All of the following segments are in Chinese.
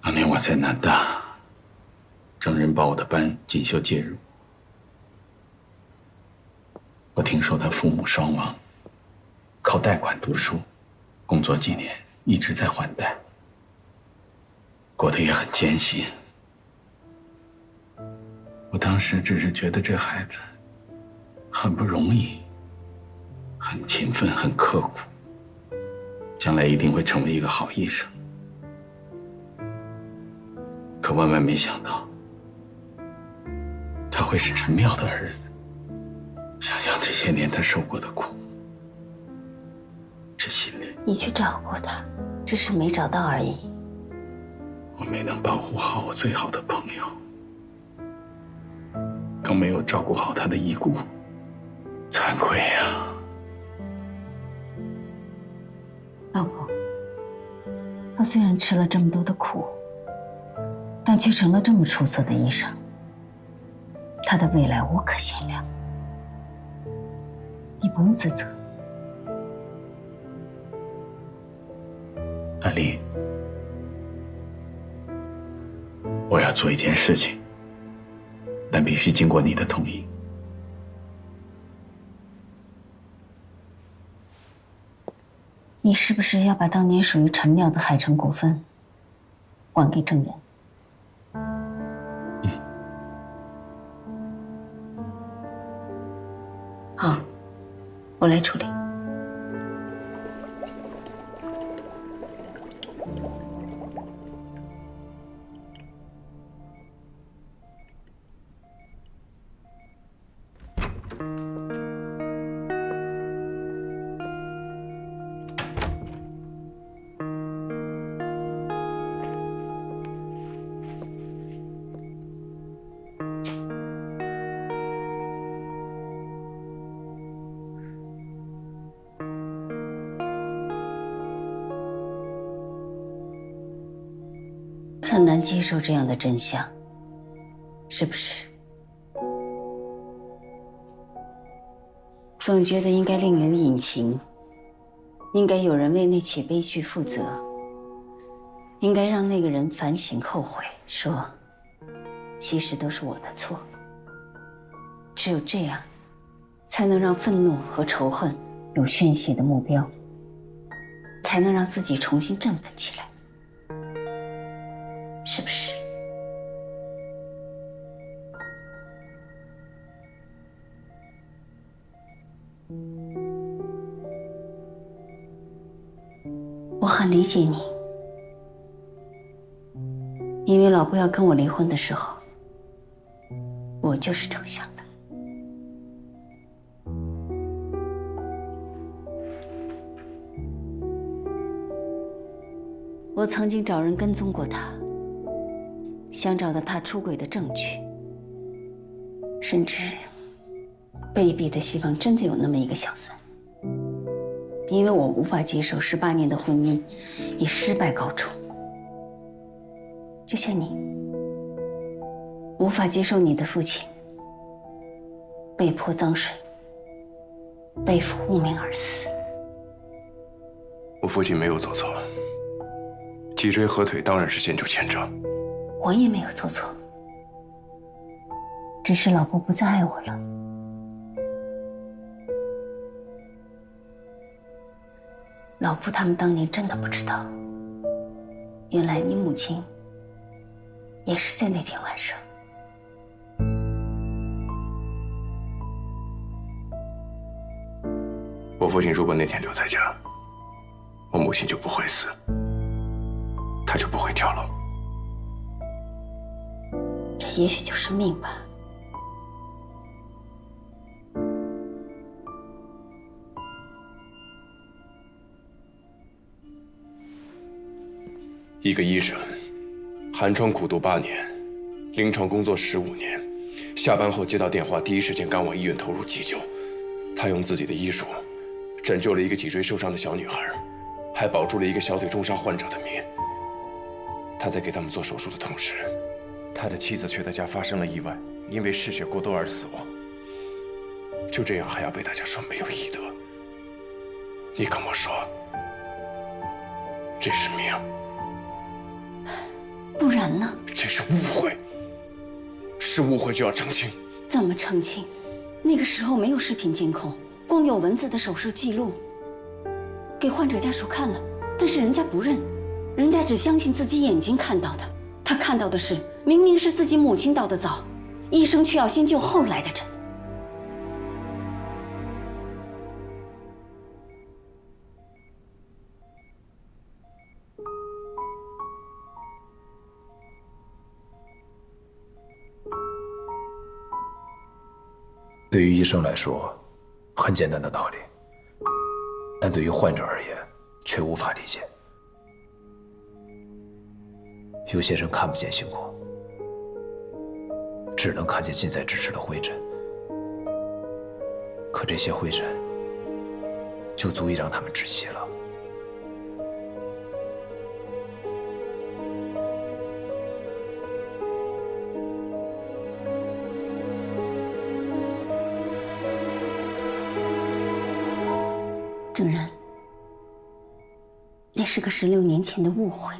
当年我在南大，郑人把我的班锦绣介入。我听说他父母双亡，靠贷款读书，工作几年一直在还贷，过得也很艰辛。我当时只是觉得这孩子很不容易，很勤奋，很刻苦，将来一定会成为一个好医生。可万万没想到，他会是陈淼的儿子。想想这些年他受过的苦，这心里……你去找过他，只是没找到而已。我没能保护好我最好的朋友，更没有照顾好他的遗骨，惭愧呀！老婆，他虽然吃了这么多的苦，但却成了这么出色的医生，他的未来无可限量。你不用自责。安丽，我要做一件事情，但必须经过你的同意。你是不是要把当年属于陈淼的海城股份还给郑人？好，我来处理。很难接受这样的真相，是不是？总觉得应该另有隐情，应该有人为那起悲剧负责，应该让那个人反省后悔，说其实都是我的错。只有这样，才能让愤怒和仇恨有宣泄的目标，才能让自己重新振奋起来。是不是？我很理解你，因为老婆要跟我离婚的时候，我就是这么想的。我曾经找人跟踪过他。想找到他出轨的证据，甚至卑鄙的希望真的有那么一个小三，因为我无法接受18年的婚姻以失败告终，就像你无法接受你的父亲被泼脏水，背负污名而死。我父亲没有做错，脊椎合腿当然是先就前者。我也没有做错，只是老婆不再爱我了。老婆他们当年真的不知道，原来你母亲也是在那天晚上。我父亲如果那天留在家，我母亲就不会死，她就不会跳楼。这也许就是命吧。一个医生，寒窗苦读8年，临床工作15年，下班后接到电话，第一时间赶往医院投入急救。他用自己的医术，拯救了一个脊椎受伤的小女孩，还保住了一个小腿重伤患者的命。他在给他们做手术的同时，他的妻子却在家发生了意外，因为失血过多而死亡。就这样还要被大家说没有医德？你跟我说，这是命？不然呢？这是误会，是误会就要澄清。怎么澄清？那个时候没有视频监控，光有文字的手术记录，给患者家属看了，但是人家不认，人家只相信自己眼睛看到的。他看到的是，明明是自己母亲到的早，医生却要先救后来的人。对于医生来说，很简单的道理，但对于患者而言，却无法理解。有些人看不见星空，只能看见近在咫尺的灰尘，可这些灰尘就足以让他们窒息了。证人，那是个16年前的误会，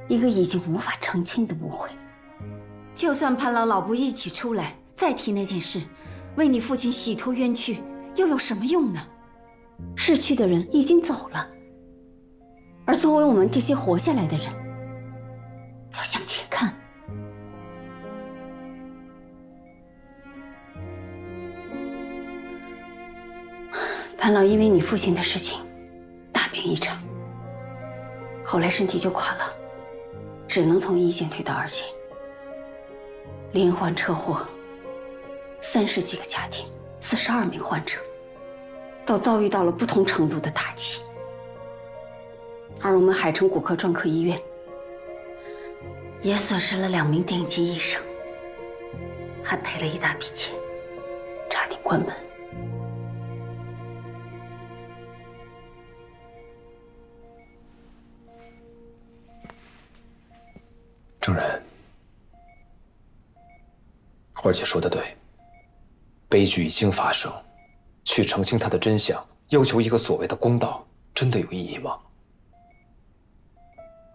一个已经无法澄清的误会。就算潘老不一起出来再提那件事，为你父亲洗脱冤屈，又有什么用呢？逝去的人已经走了，而作为我们这些活下来的人，要向前看。潘老因为你父亲的事情大病一场，后来身体就垮了，只能从1线退到2线。连环车祸，30几个家庭，42名患者，都遭遇到了不同程度的打击。而我们海城骨科专科医院也损失了2名顶级医生，还赔了一大笔钱，差点关门。证人，花姐说的对，悲剧已经发生，去澄清它的真相，要求一个所谓的公道，真的有意义吗？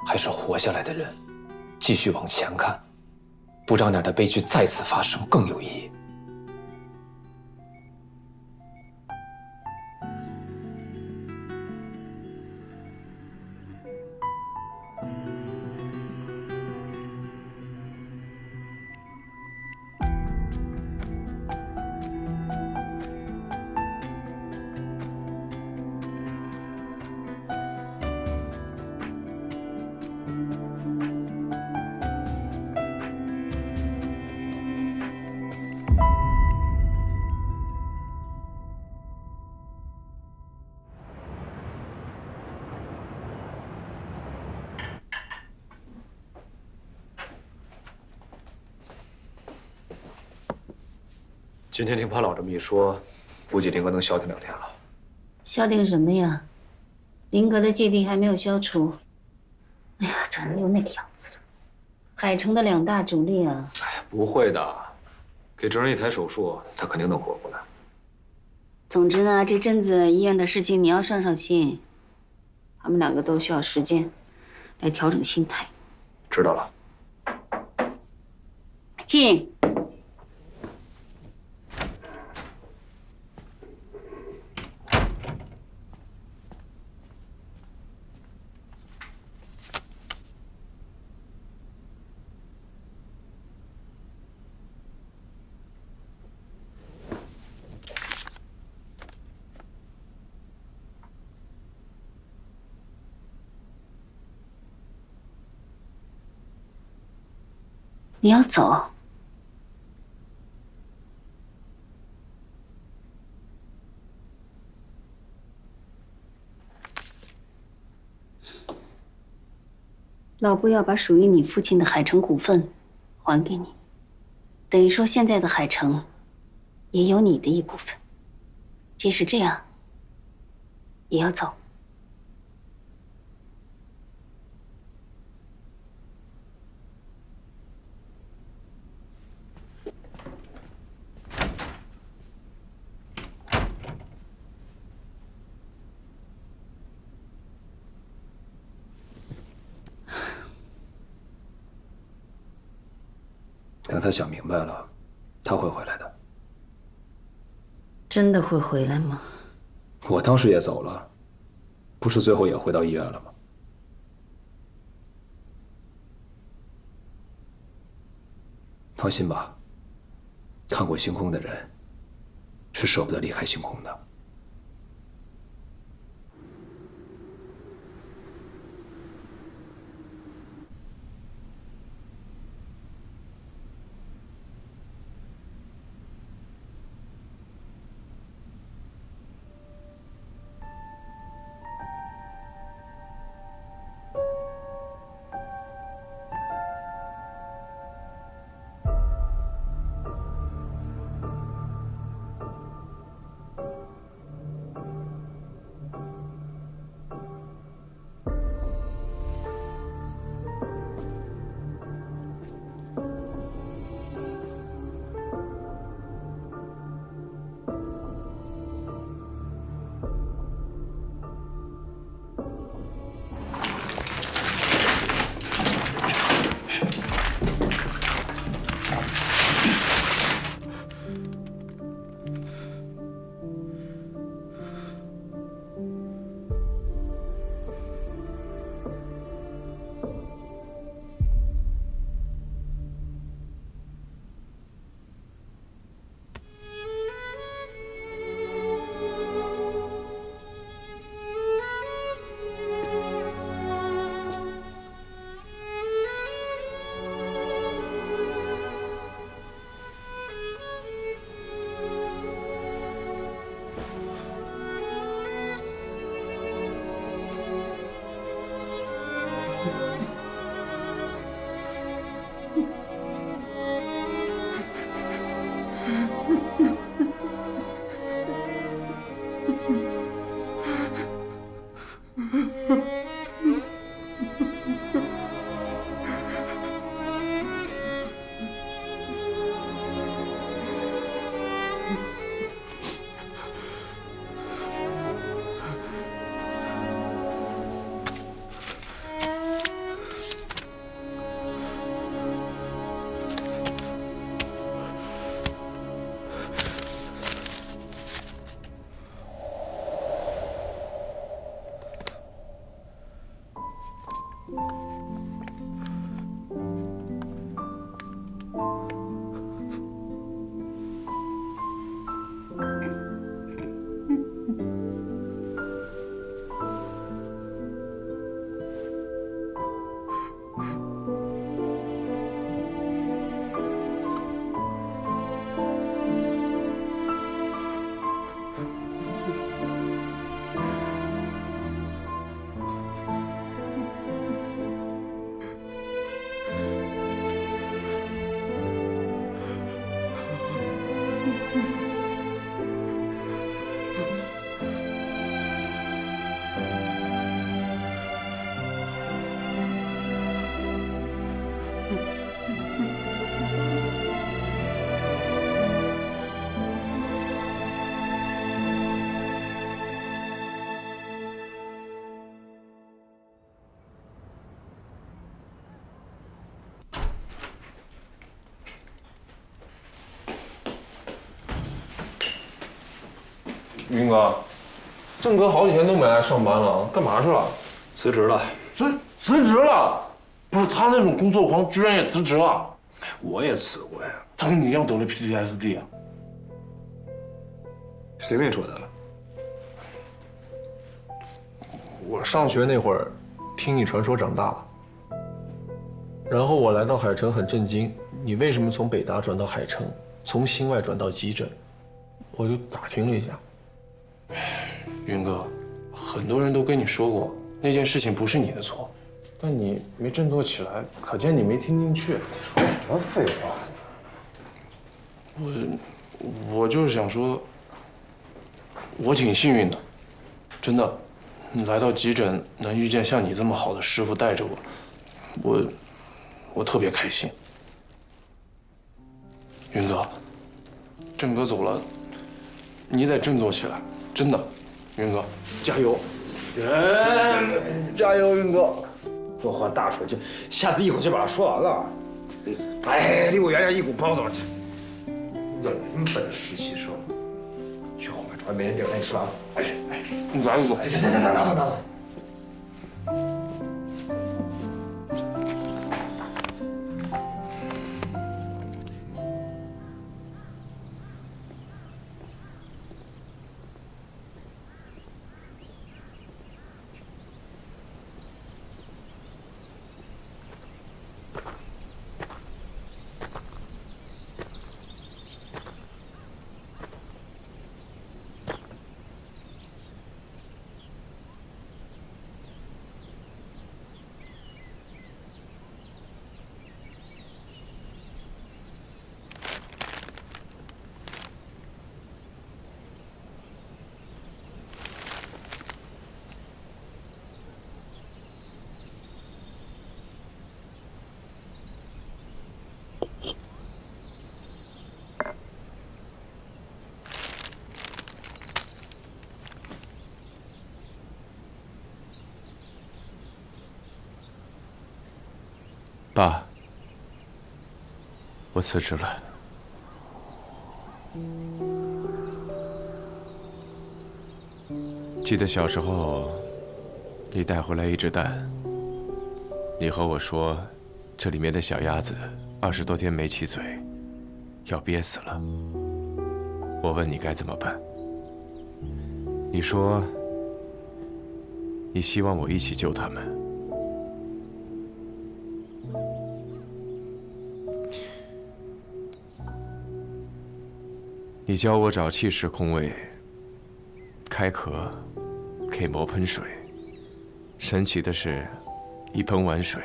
还是活下来的人继续往前看，不让那样的悲剧再次发生更有意义？今天听潘老这么一说，估计林哥能消停2天了。消停什么呀？林格的芥蒂还没有消除。哎呀，整的又那个样子了。海城的2大主力啊！哎，不会的，给证人1台手术，他肯定能活过来。总之呢，这阵子医院的事情你要上心，他们2个都需要时间来调整心态。知道了。进。你要走？老布要把属于你父亲的海城股份还给你，等于说现在的海城也有你的一部分。即使这样，也要走。等他想明白了，他会回来的。真的会回来吗？我当时也走了，不是最后也回到医院了吗？放心吧，看过星空的人是舍不得离开星空的。云哥，郑哥好几天都没来上班了，干嘛去了？辞职了。辞职了？不是他那种工作狂，居然也辞职了？我也辞过呀。他跟你一样得了 PTSD 啊？谁跟你说的？我上学那会儿，听你传说长大了。然后我来到海城很震惊，你为什么从北大转到海城，从心外转到急诊？我就打听了一下。云哥，很多人都跟你说过那件事情不是你的错，但你没振作起来，可见你没听进去。说什么废话？我就是想说，我挺幸运的，真的，来到急诊能遇见像你这么好的师傅带着我特别开心。云哥，郑哥走了，你得振作起来，真的，云哥，加油！加油，云哥！说话大喘气，下次一口气把它说完了。哎，离我远点，一股包子去。有什么本事骑车？去后面找没人地儿，赶紧刷。哎，你拿走。哎，行，拿走拿走。爸，我辞职了。记得小时候，你带回来一只蛋，你和我说，这里面的小鸭子20多天没起嘴，要憋死了。我问你该怎么办，你说你希望我一起救它们。你教我找气势空位，开壳，给膜喷水。神奇的是，一喷完水，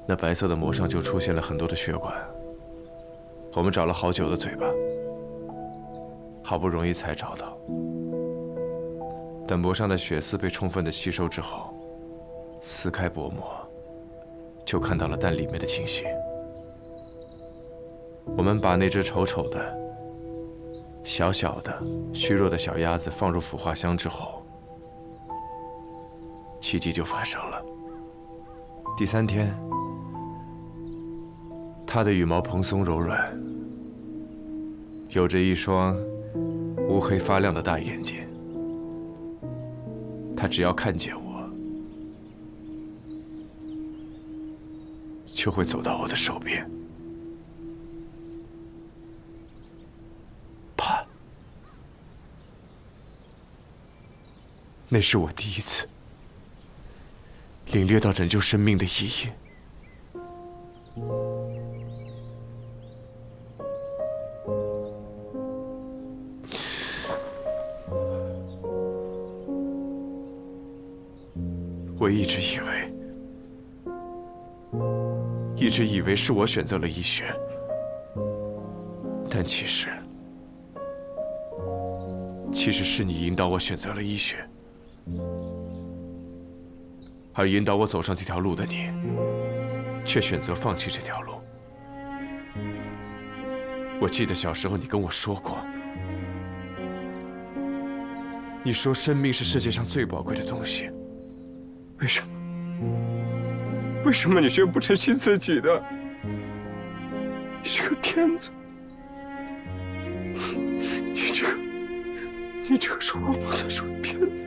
那白色的膜上就出现了很多的血管。我们找了好久的嘴巴，好不容易才找到。等膜上的血丝被充分的吸收之后，撕开薄膜，就看到了蛋里面的情形。我们把那只丑丑的、小小的、虚弱的小鸭子放入孵化箱之后，奇迹就发生了。第3天，它的羽毛蓬松柔软，有着一双乌黑发亮的大眼睛。它只要看见我，就会走到我的手边。爸，那是我第一次领略到拯救生命的意义。我一直以为是我选择了医学，但其实是你引导我选择了医学，而引导我走上这条路的你，却选择放弃这条路。我记得小时候你跟我说过，你说生命是世界上最宝贵的东西。为什么你却不珍惜自己的？你这个骗子！你这个说话不算数的骗子！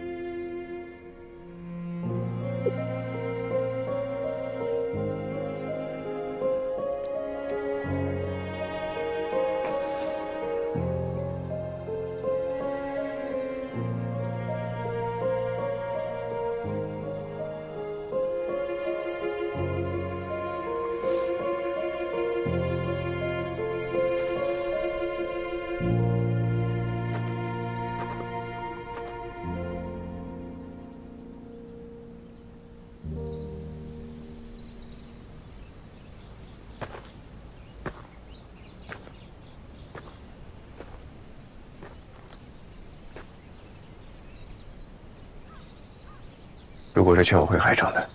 如果是劝我回海城的，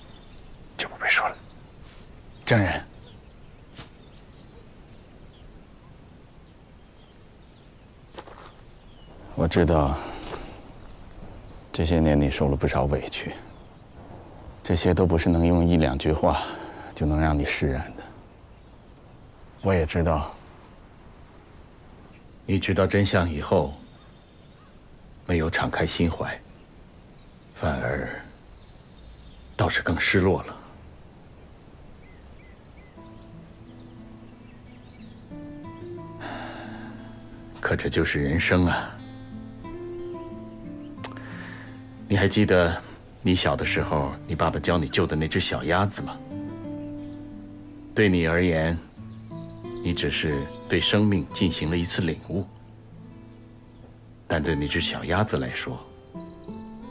就不必说了。证人，我知道这些年你受了不少委屈，这些都不是能用1、2句话就能让你释然的。我也知道，你知道真相以后，没有敞开心怀，反而倒是更失落了。可这就是人生啊！你还记得你小的时候，你爸爸教你救的那只小鸭子吗？对你而言，你只是对生命进行了一次领悟，但对那只小鸭子来说，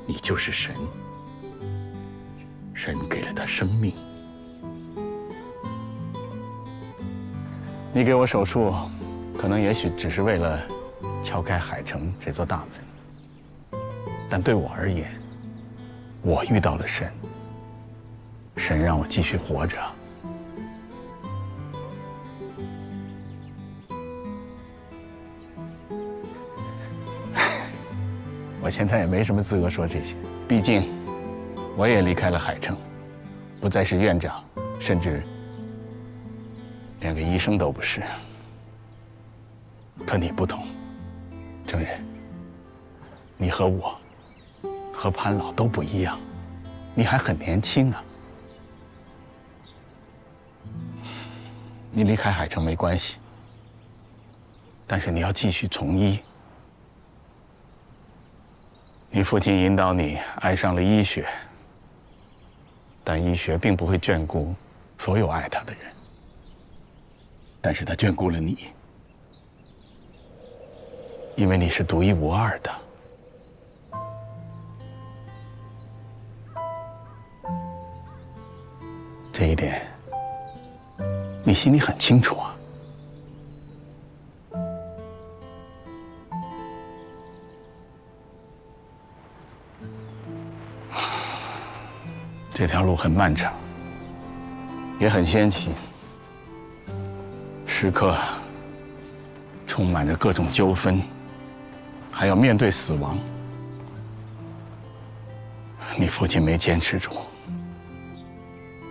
你就是神。神给了它生命。你给我手术，可能也许只是为了敲开海城这座大门，但对我而言，我遇到了神，神让我继续活着。我现在也没什么资格说这些，毕竟我也离开了海城，不再是院长，甚至连个医生都不是。可你不同，郑人，你和我，和潘老都不一样，你还很年轻啊。你离开海城没关系，但是你要继续从医。你父亲引导你爱上了医学，但医学并不会眷顾所有爱他的人，但是他眷顾了你，因为你是独一无二的。这一点，你心里很清楚啊。这条路很漫长，也很艰辛，时刻充满着各种纠纷，还要面对死亡。你父亲没坚持住，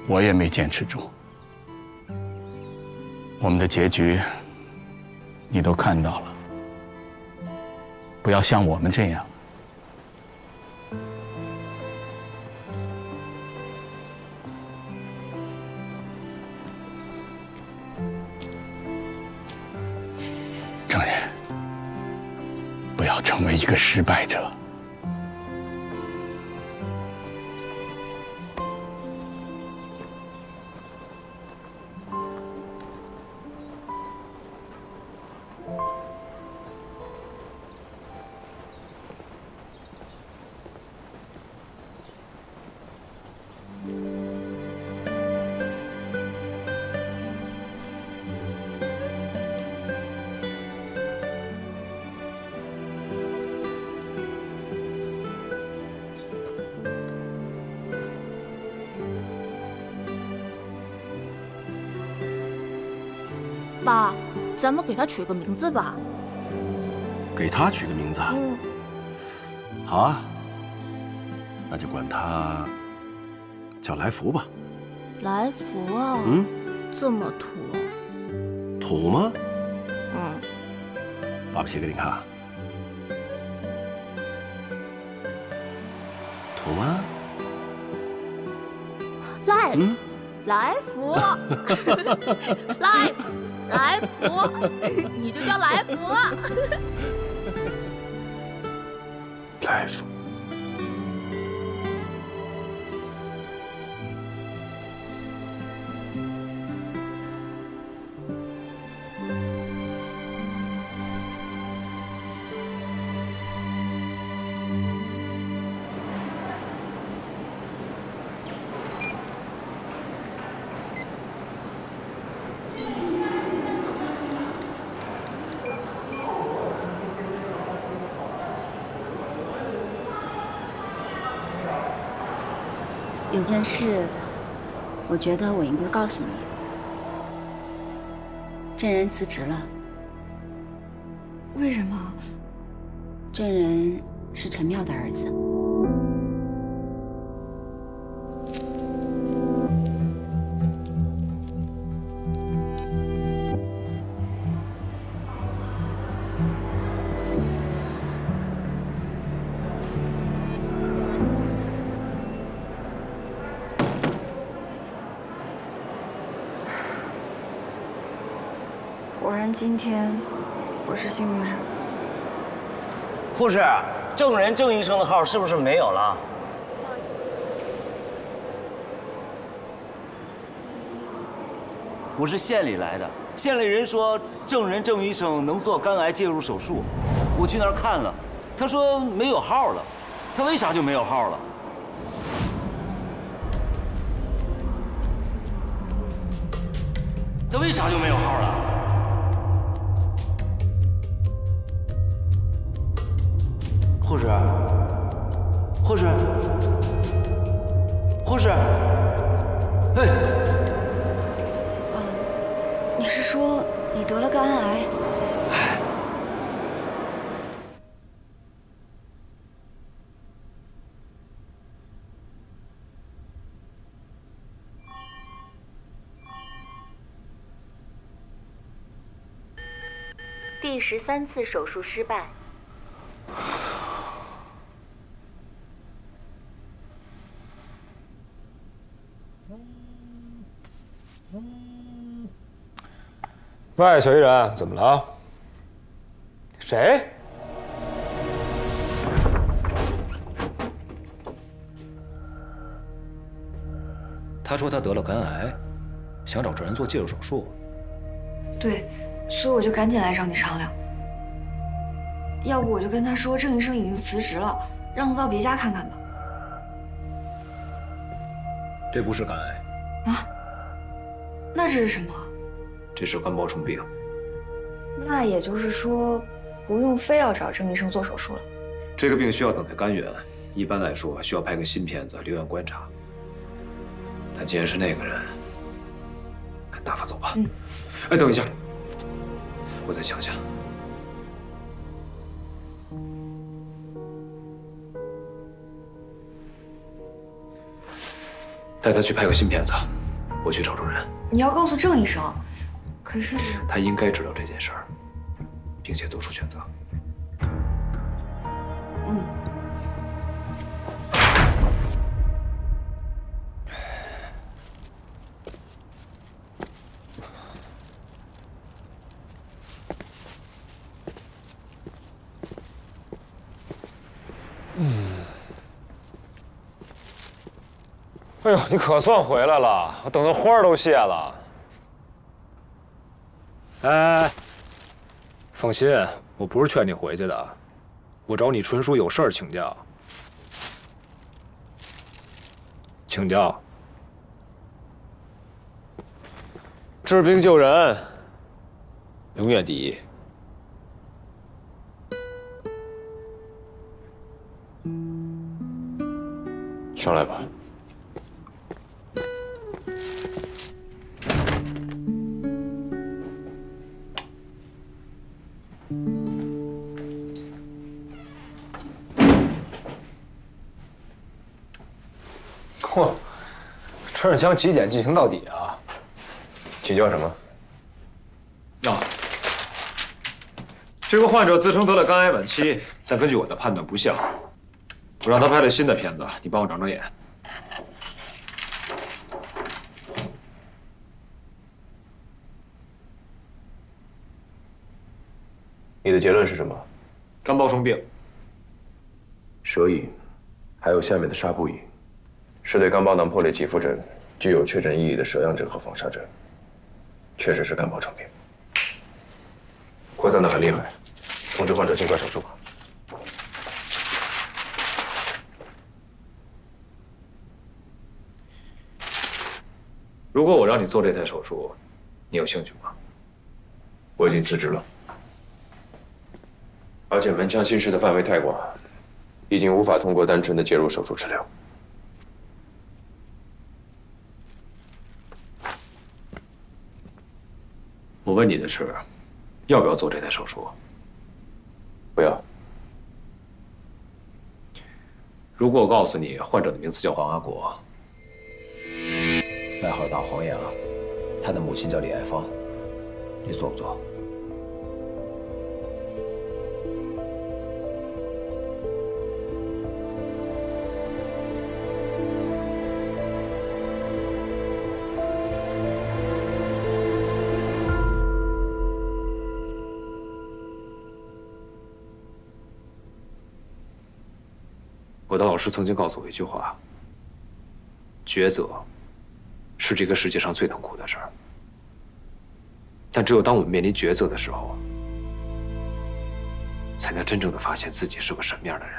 我也没坚持住。我们的结局，你都看到了。不要像我们这样。郑人，不要成为一个失败者。爸，咱们给他取个名字吧。给他取个名字啊？好啊，那就管他叫来福吧。来福啊？这么土。土吗？爸爸写给你看。土吗？来福，来福，你就叫来福了。来福。有件事，我觉得我应该告诉你。郑人辞职了。为什么？郑人是陈妙的儿子。果然今天我是幸运人。护士，证人郑医生的号是不是没有了？我是县里来的，县里人说证人郑医生能做肝癌介入手术，我去那儿看了，他说没有号了，他为啥就没有号了？他为啥就没有号了？护士，护士，护士，哎。你是说你得了肝癌？第13次手术失败。喂，小艺人，怎么了？谁？他说他得了肝癌，想找证人做介入手术。对，所以我就赶紧来找你商量。要不我就跟他说郑医生已经辞职了，让他到别家看看吧。这不是肝癌啊？那这是什么？这是肝包虫病。那也就是说，不用非要找郑医生做手术了。这个病需要等待肝源，一般来说需要拍个新片子留院观察。但既然是那个人，大发走吧。哎，等一下，我再想想。带他去拍个新片子，我去找证人。你要告诉郑医生，可是他应该知道这件事儿，并且做出选择。哎呦，你可算回来了！我等的花儿都谢了。哎，放心，我不是劝你回去的，我找你纯属有事儿请教。请教。治病救人，永远第一。上来吧。嚯，这是将体检进行到底啊！请教什么？啊，这个患者自称得了肝癌晚期，但根据我的判断不像。我让他拍了新的片子，你帮我长长眼。你的结论是什么？肝包虫病。蛇疫，还有下面的纱布蚁，是对肝包囊破裂给付症具有确诊意义的蛇样症和防沙症，确实是肝包虫病，扩散得很厉害，通知患者尽快手术吧。如果我让你做这台手术，你有兴趣吗？我已经辞职了，而且门腔侵蚀的范围太广，已经无法通过单纯的介入手术治疗。我问你的是，要不要做这台手术？不要。如果我告诉你，患者的名字叫黄阿国，外号大黄牙，他的母亲叫李爱芳，你做不做？我的老师曾经告诉我一句话：抉择是这个世界上最痛苦的事儿。但只有当我们面临抉择的时候，才能真正的发现自己是个什么样的人。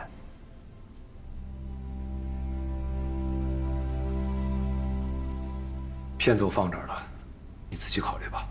片子我放这儿了，你自己考虑吧。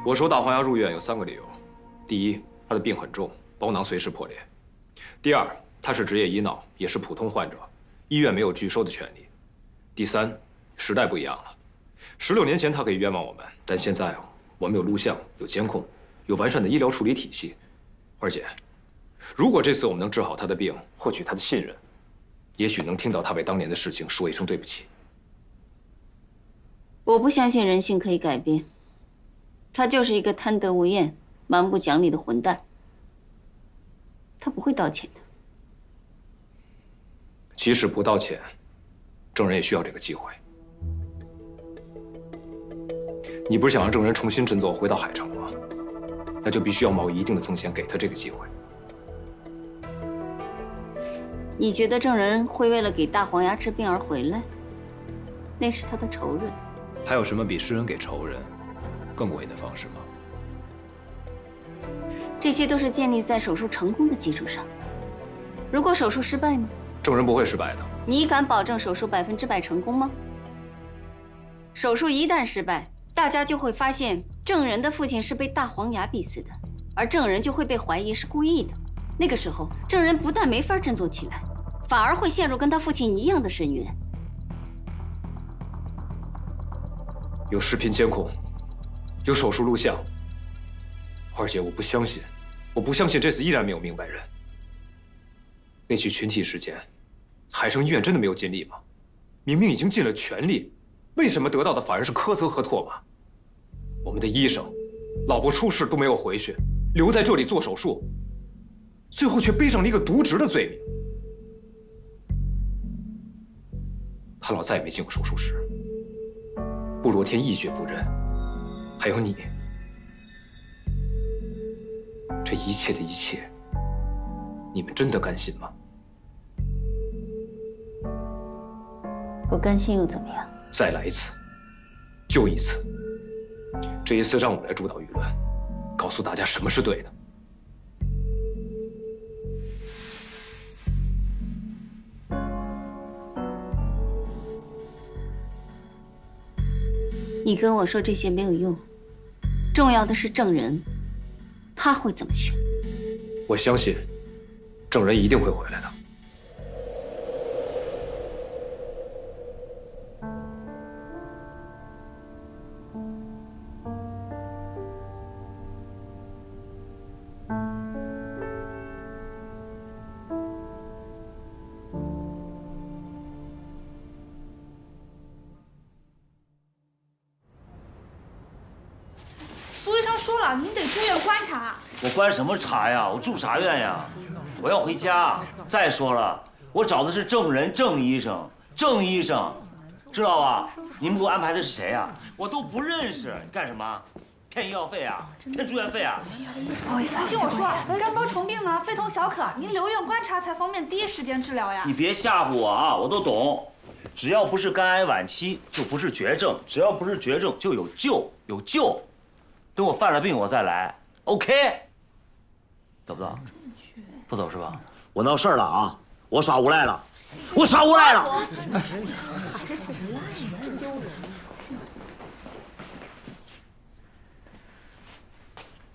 我收大黄牙入院有3个理由：第一，他的病很重，包囊随时破裂；第二，他是职业医闹，也是普通患者，医院没有拒收的权利；第三，时代不一样了，16年前他可以冤枉我们，但现在我们有录像、有监控、有完善的医疗处理体系。花儿姐，如果这次我们能治好他的病，获取他的信任，也许能听到他为当年的事情说一声对不起。我不相信人性可以改变。他就是一个贪得无厌、蛮不讲理的混蛋，他不会道歉的。即使不道歉，证人也需要这个机会。你不是想让证人重新振作，回到海城吗？那就必须要冒一定的风险，给他这个机会。你觉得证人会为了给大黄牙治病而回来？那是他的仇人。还有什么比施恩给仇人更过瘾的方式吗？这些都是建立在手术成功的基础上。如果手术失败呢？证人不会失败的。你敢保证手术100%成功吗？手术一旦失败，大家就会发现证人的父亲是被大黄牙逼死的，而证人就会被怀疑是故意的。那个时候，证人不但没法振作起来，反而会陷入跟他父亲一样的深渊。有视频监控，有手术录像。花儿姐，我不相信这次依然没有明白人。那起群体事件，海城医院真的没有尽力吗？明明已经尽了全力，为什么得到的反而是苛责和唾骂？我们的医生，老婆出事都没有回去，留在这里做手术，最后却背上了一个渎职的罪名。潘老再也没进过手术室。步若天一蹶不振，还有你，这一切的一切，你们真的甘心吗？不甘心又怎么样？再来一次，就一次。这一次让我来主导舆论，告诉大家什么是对的。你跟我说这些没有用，重要的是证人，他会怎么选？我相信，证人一定会回来的。苏医生说了，你得住院观察。我观什么察呀？我住啥院呀？我要回家。再说了，我找的是证人郑医生，郑医生，知道吧？你们给我安排的是谁呀？我都不认识，你干什么？骗医药费啊？骗住院费啊？不好意思，听我说，肝包虫病呢非同小可，您留院观察才方便第一时间治疗呀。你别吓唬我啊，我都懂。只要不是肝癌晚期，就不是绝症；只要不是绝症，就有救，有救。等我犯了病，我再来。OK， 走不走？不走是吧？我闹事儿了啊！我耍无赖了，我耍无赖了。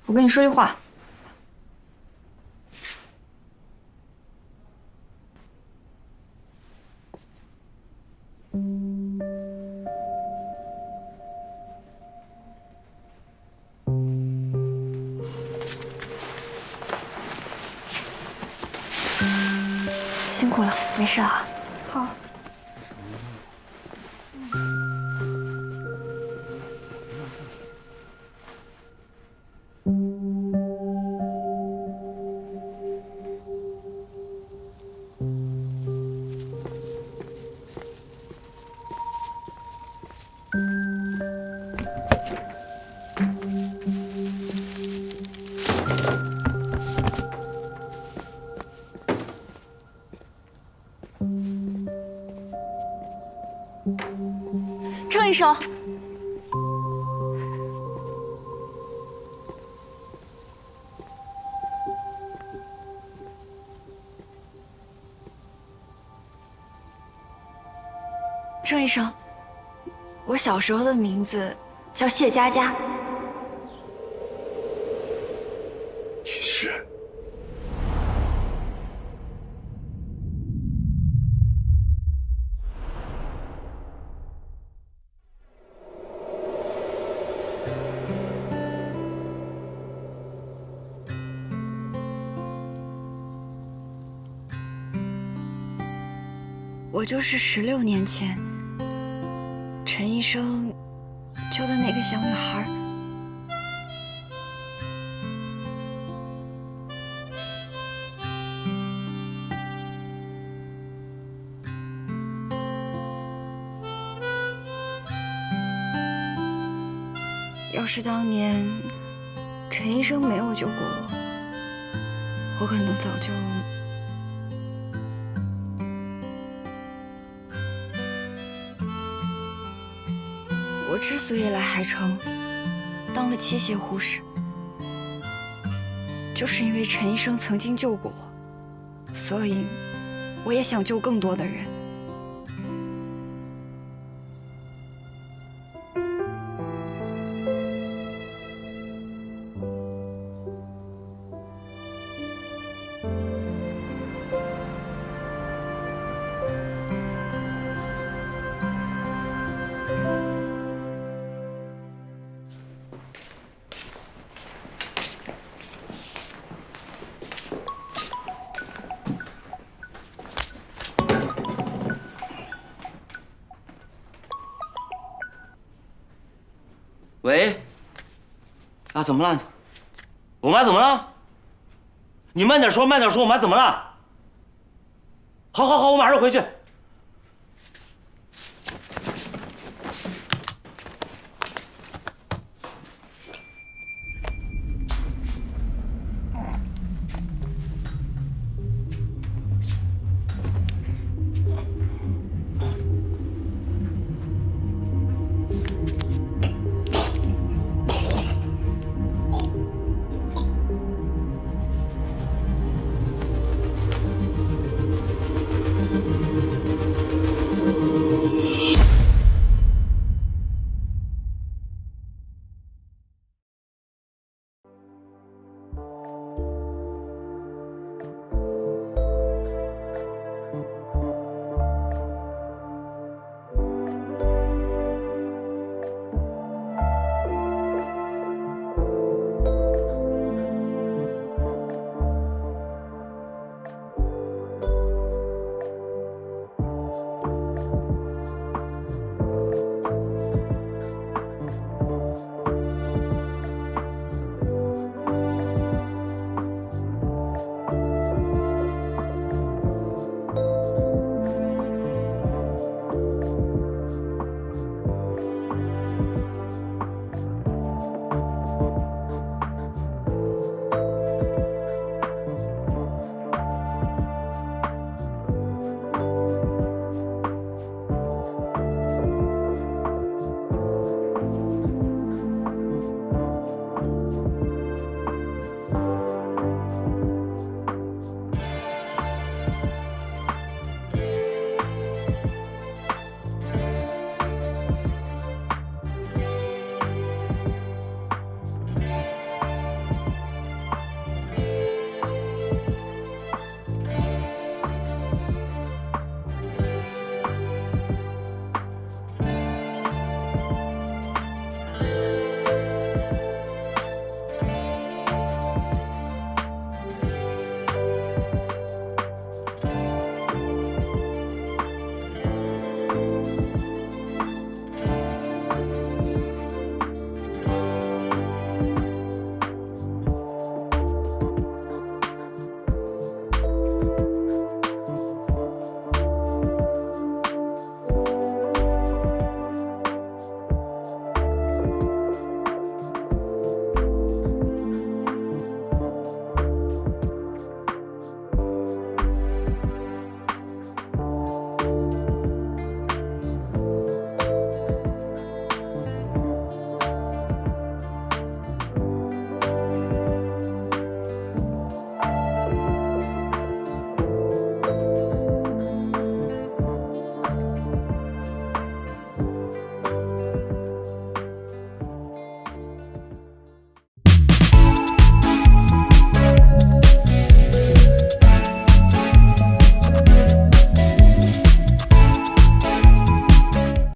我跟你说句话。辛苦了，没事啊。好。郑医生，郑医生，我小时候的名字叫谢佳佳。你是？我就是16年前陈医生救的那个小女孩。要是当年陈医生没有救过我，我可能早就……我之所以来海城当了器械护士，就是因为陈医生曾经救过我，所以我也想救更多的人。喂，啊，怎么了？我妈怎么了？你慢点说，慢点说，我妈怎么了？好，好，好，我马上回去。